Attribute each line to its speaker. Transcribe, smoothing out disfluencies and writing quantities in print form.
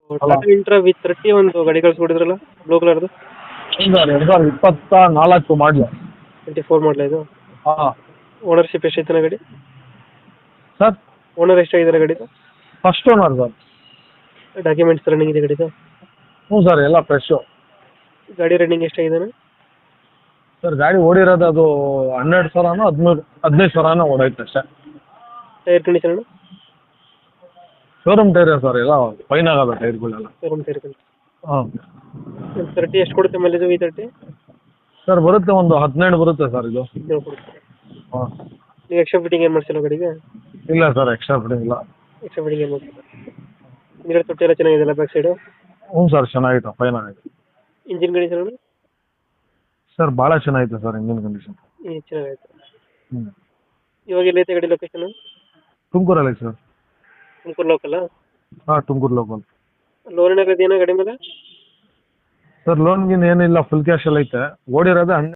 Speaker 1: Tata intra with 30 ಒಂದು ಗಾಡಿ ಕಳಿಸ್ಕೊಡಿದ್ರಲ್ಲ blue ಕಲರ್ದು.
Speaker 2: ಇಲ್ಲ ಸರ್ 2024 ಮಾಡಲು.
Speaker 1: 24 ಮಾಡಲ ಇದು.
Speaker 2: ಹಾಂ
Speaker 1: ಓನರ್ಶಿಪ್ ಎಷ್ಟೈತೆ ಗಾಡಿ?
Speaker 2: ಸರ್
Speaker 1: ಓನರ್ ಎಷ್ಟಾಗಿದ್ದಾರೆ ಗಾಡಿದು?
Speaker 2: First owner sir.
Speaker 1: Documents running ಇದೆ ಗಾಡಿದು?
Speaker 2: ಹ್ಞೂ ಸರ್ ಎಲ್ಲ ಫ್ರೆಶ್ಶು.
Speaker 1: ಗಾಡಿ ರನ್ನಿಂಗ್ ಎಷ್ಟಾಗಿದೆ?
Speaker 2: ಸರ್ ಗಾಡಿ ಓಡಿರೋದು ಅದು 12,000ನೋ 15,000ನೋ ಓಡೈತೆ ಅಷ್ಟೇ.
Speaker 1: Tyre condition?
Speaker 2: Showroom tyre sir ಎಲ್ಲ ಫೈನ್ ಆಗೋದು ಟೈರ್ಗಳೆಲ್ಲ.
Speaker 1: Showroom tyre condition.
Speaker 2: ಹಾಂ
Speaker 1: 30 ಎಷ್ಟು ಕೊಡುತ್ತೆ ಮೈಲೇಜ್ V30?
Speaker 2: ಸರ್ ಬರುತ್ತೆ ಒಂದು 17 ಬರುತ್ತೆ ಸರ್ ಇದು.
Speaker 1: ಕೊಡುತ್ತೆ.
Speaker 2: ಹಾಂ
Speaker 1: ನೀವು ಎಕ್ಸ್ಟ್ರಾ ಫಿಟ್ಟಿಂಗ್ ಏನು ಮಾಡ್ಸಿಲ್ಲ ಗಾಡಿಗೆ?
Speaker 2: ಇಲ್ಲ ಸರ್ ಎಕ್ಸ್ಟ್ರಾ ಫಿಟ್ಟಿಂಗ್ ಇಲ್ಲ.
Speaker 1: ಎಕ್ಸ್ಟ್ರಾ ಫಿಟ್ಟಿಂಗ್ ಏನು ಮಾಡ್ಸಿಲ್ಲ. ಹಿಂದ್ಗಡೆ ತೊಟ್ಟಿ ಎಲ್ಲ ಚೆನ್ನಾಗಿದೆಯಲ್ಲ ಬ್ಯಾಕ್ ಸೈಡು?
Speaker 2: ಹ್ಞೂ ಸರ್ ಚೆನ್ನಾಗಿತ್ತು ಫೈನ್ ಆಗೈತೆ.
Speaker 1: Engine condition?
Speaker 2: ಸರ್ ಭಾಳ ಚೆನ್ನಾಗಿತ್ತು ಸರ್ ಇಂಜಿನ್ ಕಂಡೀಷನ್.
Speaker 1: ಚೆನ್ನಾಗೈತೆ.
Speaker 2: ಹ್ಞೂ
Speaker 1: ಇವಾಗ ಎಲ್ಲೈತೆ ಗಾಡಿ ಲೊಕೇಶನ್?
Speaker 2: ತುಮಕೂರಲ್ಲಿ ಸರ್.
Speaker 1: ತುಮಕೂರು ಲೋಕಲ್ಲ?
Speaker 2: ಹಾಂ ತುಮಕೂರು ಲೋಕಲ್.
Speaker 1: ಲೋನ್ ಏನಾಗೈತೆ ಏನೋ ಗಾಡಿ ಮೇಲೆ?
Speaker 2: ಸರ್ ಲೋನ್ ಗೀನ್ ಏನಿಲ್ಲ ಫುಲ್ ಕ್ಯಾಶ್ ಎಲ್ಲ ಐತೆ. ಓಡಿರೋದು